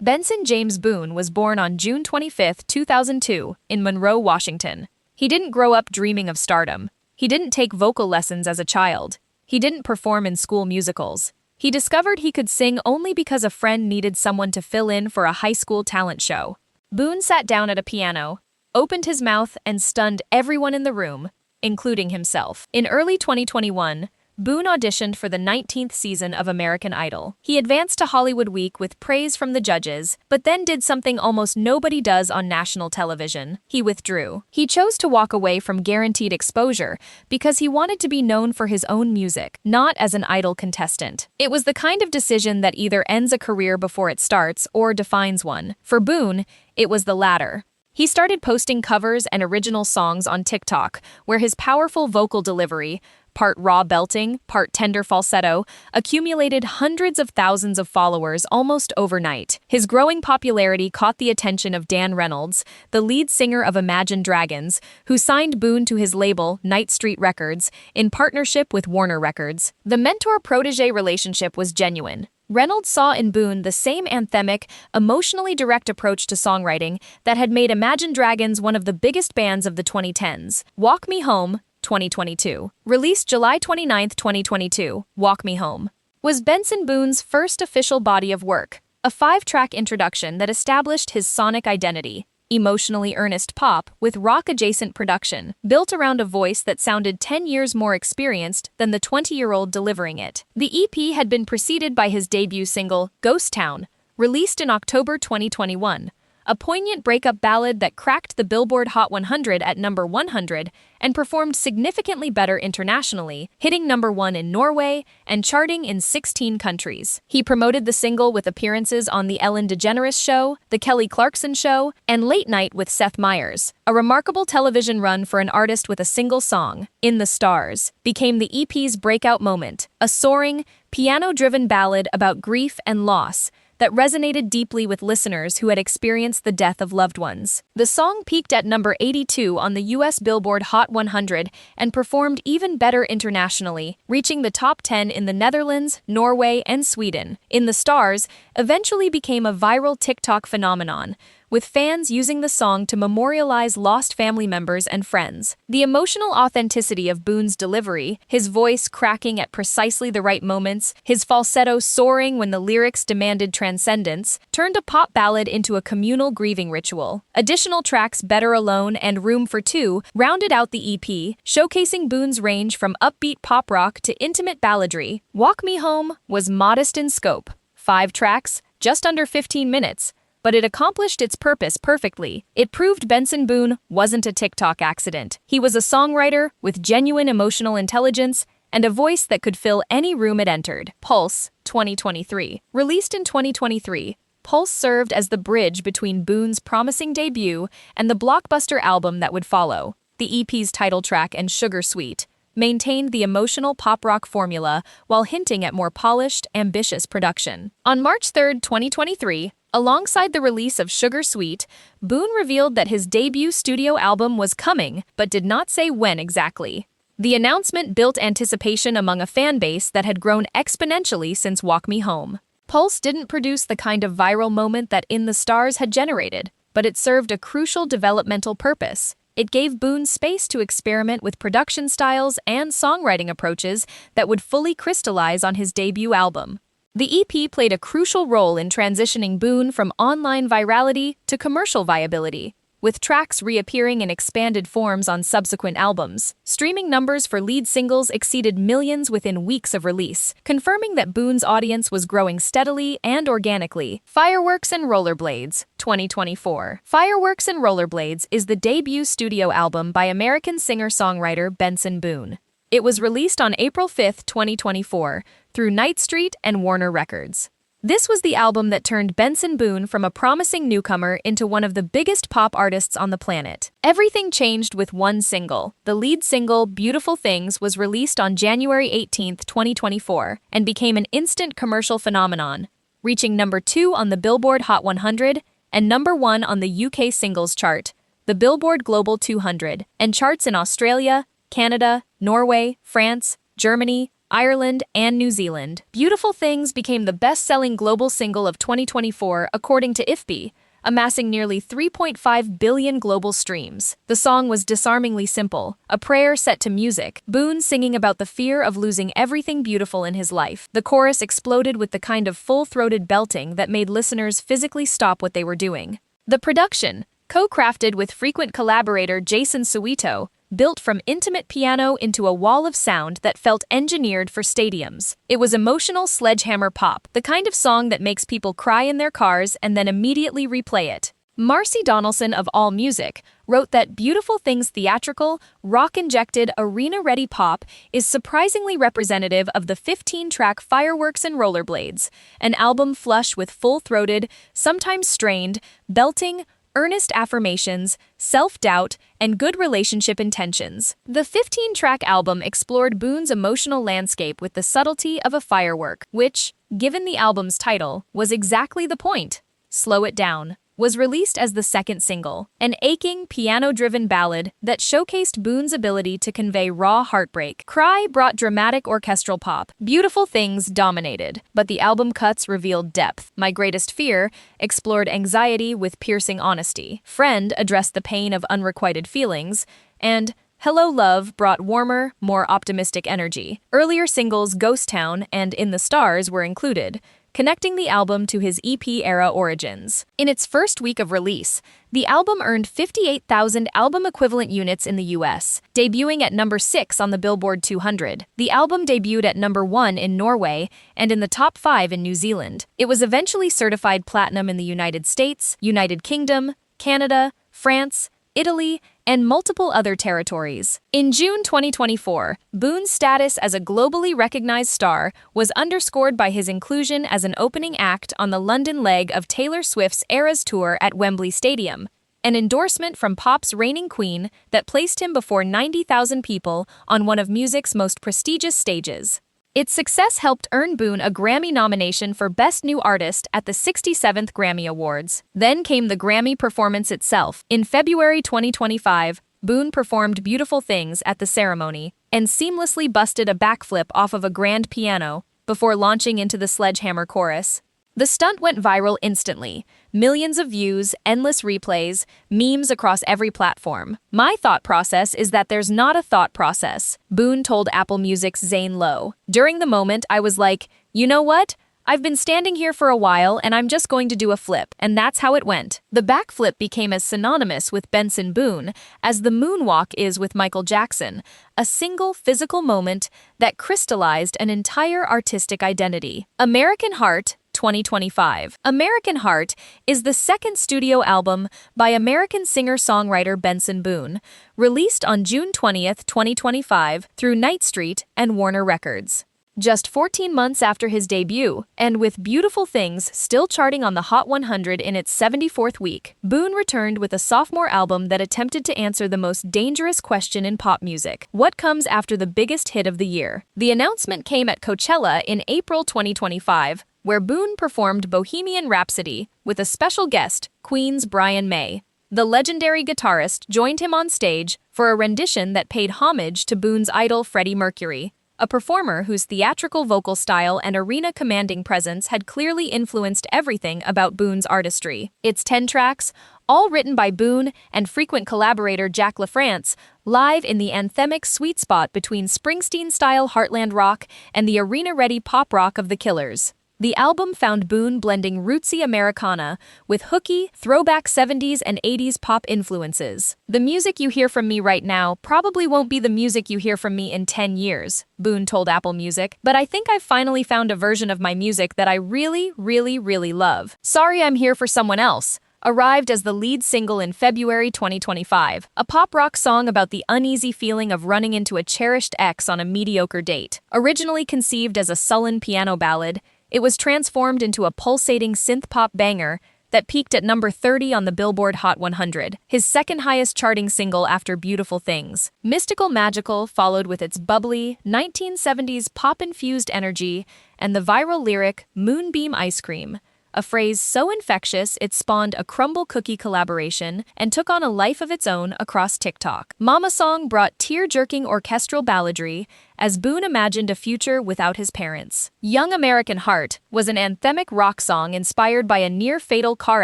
Benson James Boone was born on June 25, 2002, in Monroe, Washington. He didn't grow up dreaming of stardom. He didn't take vocal lessons as a child. He didn't perform in school musicals. He discovered he could sing only because a friend needed someone to fill in for a high school talent show. Boone sat down at a piano, opened his mouth, and stunned everyone in the room, including himself. In early 2021, Boone auditioned for the 19th season of American Idol. He advanced to Hollywood Week with praise from the judges, but then did something almost nobody does on national television. He withdrew. He chose to walk away from guaranteed exposure because he wanted to be known for his own music, not as an Idol contestant. It was the kind of decision that either ends a career before it starts or defines one. For Boone, it was the latter. He started posting covers and original songs on TikTok, where his powerful vocal delivery, part raw belting, part tender falsetto, accumulated hundreds of thousands of followers almost overnight. His growing popularity caught the attention of Dan Reynolds, the lead singer of Imagine Dragons, who signed Boone to his label, Night Street Records, in partnership with Warner Records. The mentor-protege relationship was genuine. Reynolds saw in Boone the same anthemic, emotionally direct approach to songwriting that had made Imagine Dragons one of the biggest bands of the 2010s. Walk Me Home, 2022. Released July 29, 2022, Walk Me Home was Benson Boone's first official body of work, a 5-track introduction that established his sonic identity, emotionally earnest pop with rock-adjacent production, built around a voice that sounded 10 years more experienced than the 20-year-old delivering it. The EP had been preceded by his debut single, Ghost Town, released in October 2021, a poignant breakup ballad that cracked the Billboard Hot 100 at number 100 and performed significantly better internationally, hitting number 1 in Norway and charting in 16 countries. He promoted the single with appearances on The Ellen DeGeneres Show, The Kelly Clarkson Show, and Late Night with Seth Meyers. A remarkable television run for an artist with a single song, In the Stars, became the EP's breakout moment, a soaring, piano-driven ballad about grief and loss that resonated deeply with listeners who had experienced the death of loved ones. The song peaked at number 82 on the US Billboard Hot 100 and performed even better internationally, reaching the top 10 in the Netherlands, Norway, and Sweden. In the Stars eventually became a viral TikTok phenomenon, with fans using the song to memorialize lost family members and friends. The emotional authenticity of Boone's delivery, his voice cracking at precisely the right moments, his falsetto soaring when the lyrics demanded transcendence, turned a pop ballad into a communal grieving ritual. Additional tracks Better Alone and Room for Two rounded out the EP, showcasing Boone's range from upbeat pop rock to intimate balladry. Walk Me Home was modest in scope, 5 tracks, just under 15 minutes, but it accomplished its purpose perfectly. It proved Benson Boone wasn't a TikTok accident. He was a songwriter with genuine emotional intelligence and a voice that could fill any room it entered. Pulse, 2023. Released in 2023, Pulse served as the bridge between Boone's promising debut and the blockbuster album that would follow. The EP's title track and Sugar Sweet maintained the emotional pop-rock formula while hinting at more polished, ambitious production. On March 3, 2023, alongside the release of Sugar Sweet, Boone revealed that his debut studio album was coming, but did not say when exactly. The announcement built anticipation among a fan base that had grown exponentially since Walk Me Home. Pulse didn't produce the kind of viral moment that In the Stars had generated, but it served a crucial developmental purpose. It gave Boone space to experiment with production styles and songwriting approaches that would fully crystallize on his debut album. The EP played a crucial role in transitioning Boone from online virality to commercial viability, with tracks reappearing in expanded forms on subsequent albums. Streaming numbers for lead singles exceeded millions within weeks of release, confirming that Boone's audience was growing steadily and organically. Fireworks and Rollerblades, 2024. Fireworks and Rollerblades is the debut studio album by American singer-songwriter Benson Boone. It was released on April 5, 2024, through Night Street and Warner Records. This was the album that turned Benson Boone from a promising newcomer into one of the biggest pop artists on the planet. Everything changed with one single. The lead single, Beautiful Things, was released on January 18, 2024, and became an instant commercial phenomenon, reaching number 2 on the Billboard Hot 100 and number 1 on the UK singles chart, the Billboard Global 200, and charts in Australia, Canada, Norway, France, Germany, Ireland, and New Zealand. Beautiful Things became the best-selling global single of 2024 according to IFPI, amassing nearly 3.5 billion global streams. The song was disarmingly simple, a prayer set to music, Boone singing about the fear of losing everything beautiful in his life. The chorus exploded with the kind of full-throated belting that made listeners physically stop what they were doing. The production, co-crafted with frequent collaborator Jason Suito, built from intimate piano into a wall of sound that felt engineered for stadiums. It was emotional sledgehammer pop, the kind of song that makes people cry in their cars and then immediately replay it. Marcy Donaldson of AllMusic wrote that Beautiful Things' theatrical, rock-injected, arena-ready pop is surprisingly representative of the 15-track Fireworks and Rollerblades, an album flush with full-throated, sometimes strained, belting, earnest affirmations, self-doubt, and good relationship intentions. The 15-track album explored Boone's emotional landscape with the subtlety of a firework, which, given the album's title, was exactly the point. Slow It Down was released as the second single, an aching, piano-driven ballad that showcased Boone's ability to convey raw heartbreak. Cry brought dramatic orchestral pop. Beautiful Things dominated, but the album cuts revealed depth. My Greatest Fear explored anxiety with piercing honesty. Friend addressed the pain of unrequited feelings, and Hello Love brought warmer, more optimistic energy. Earlier singles Ghost Town and In the Stars were included, connecting the album to his EP-era origins. In its first week of release, the album earned 58,000 album-equivalent units in the US, debuting at number 6 on the Billboard 200. The album debuted at number 1 in Norway and in the top 5 in New Zealand. It was eventually certified platinum in the United States, United Kingdom, Canada, France, Italy, and multiple other territories. In June 2024, Boone's status as a globally recognized star was underscored by his inclusion as an opening act on the London leg of Taylor Swift's Eras Tour at Wembley Stadium, an endorsement from pop's reigning queen that placed him before 90,000 people on one of music's most prestigious stages. Its success helped earn Boone a Grammy nomination for Best New Artist at the 67th Grammy Awards. Then came the Grammy performance itself. In February 2025, Boone performed Beautiful Things at the ceremony and seamlessly busted a backflip off of a grand piano before launching into the sledgehammer chorus. The stunt went viral instantly. Millions of views, endless replays, memes across every platform. My thought process is that there's not a thought process, Boone told Apple Music's Zane Lowe. During the moment, I was like, you know what? I've been standing here for a while and I'm just going to do a flip, and that's how it went. The backflip became as synonymous with Benson Boone as the moonwalk is with Michael Jackson, a single physical moment that crystallized an entire artistic identity. American Heart 2025. American Heart is the second studio album by American singer-songwriter Benson Boone, released on June 20th, 2025 through Night Street and Warner Records. Just 14 months after his debut, and with Beautiful Things still charting on the Hot 100 in its 74th week, Boone returned with a sophomore album that attempted to answer the most dangerous question in pop music: what comes after the biggest hit of the year? The announcement came at Coachella in April 2025, where Boone performed Bohemian Rhapsody with a special guest, Queen's Brian May. The legendary guitarist joined him on stage for a rendition that paid homage to Boone's idol Freddie Mercury, a performer whose theatrical vocal style and arena-commanding presence had clearly influenced everything about Boone's artistry. Its 10 tracks, all written by Boone and frequent collaborator Jack LaFrance, live in the anthemic sweet spot between Springsteen-style heartland rock and the arena-ready pop rock of The Killers. The album found Boone blending rootsy Americana with hooky, throwback 70s and 80s pop influences. The music you hear from me right now probably won't be the music you hear from me in 10 years, Boone told Apple Music, but I think I've finally found a version of my music that I really, really, really love. Sorry I'm Here for Someone Else arrived as the lead single in February 2025, a pop-rock song about the uneasy feeling of running into a cherished ex on a mediocre date. Originally conceived as a sullen piano ballad, it was transformed into a pulsating synth-pop banger that peaked at number 30 on the Billboard Hot 100, his second highest charting single after Beautiful Things. Mystical Magical followed with its bubbly, 1970s pop-infused energy and the viral lyric Moonbeam Ice Cream, a phrase so infectious it spawned a crumble cookie collaboration and took on a life of its own across TikTok. Mama Song brought tear-jerking orchestral balladry as Boone imagined a future without his parents. Young American Heart was an anthemic rock song inspired by a near-fatal car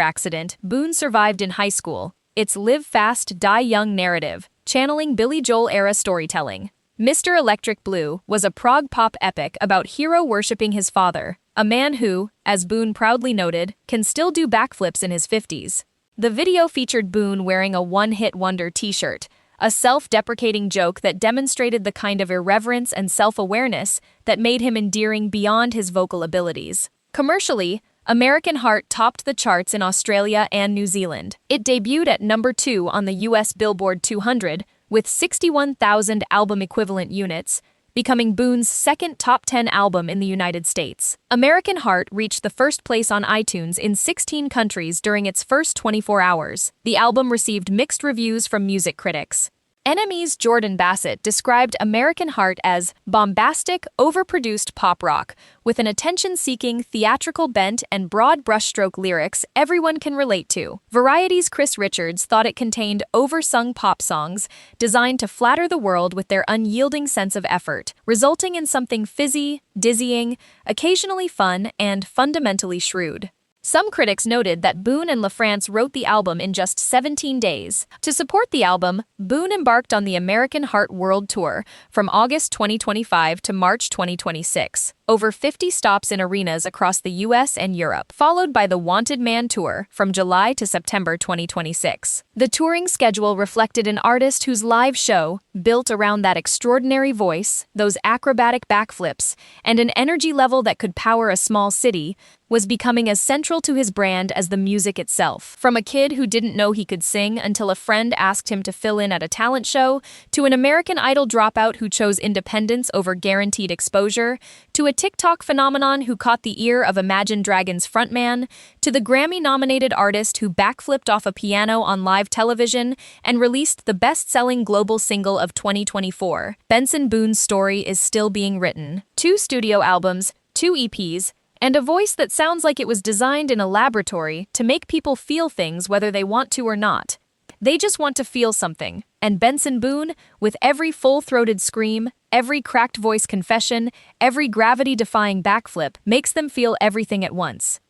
accident Boone survived in high school. Its live fast, die young narrative, channeling Billy Joel-era storytelling. Mr. Electric Blue was a prog pop epic about hero worshipping his father, a man who, as Boone proudly noted, can still do backflips in his 50s. The video featured Boone wearing a one-hit wonder t-shirt, a self-deprecating joke that demonstrated the kind of irreverence and self-awareness that made him endearing beyond his vocal abilities. Commercially, American Heart topped the charts in Australia and New Zealand. It debuted at number 2 on the US Billboard 200, with 61,000 album equivalent units, becoming Boone's second top 10 album in the United States. American Heart reached the first place on iTunes in 16 countries during its first 24 hours. The album received mixed reviews from music critics. NME's Jordan Bassett described American Heart as bombastic, overproduced pop rock, with an attention-seeking, theatrical bent and broad brushstroke lyrics everyone can relate to. Variety's Chris Richards thought it contained oversung pop songs designed to flatter the world with their unyielding sense of effort, resulting in something fizzy, dizzying, occasionally fun, and fundamentally shrewd. Some critics noted that Boone and LaFrance wrote the album in just 17 days. To support the album, Boone embarked on the American Heart World Tour from August 2025 to March 2026, over 50 stops in arenas across the US and Europe, followed by the Wanted Man Tour from July to September 2026. The touring schedule reflected an artist whose live show, built around that extraordinary voice, those acrobatic backflips, and an energy level that could power a small city, was becoming as central to his brand as the music itself. From a kid who didn't know he could sing until a friend asked him to fill in at a talent show, to an American Idol dropout who chose independence over guaranteed exposure, to a TikTok phenomenon who caught the ear of Imagine Dragons frontman, to the Grammy-nominated artist who backflipped off a piano on live television and released the best-selling global single of 2024, Benson Boone's story is still being written. 2 studio albums, 2 EPs, and a voice that sounds like it was designed in a laboratory to make people feel things whether they want to or not. They just want to feel something, and Benson Boone, with every full-throated scream, every cracked voice confession, every gravity-defying backflip, makes them feel everything at once.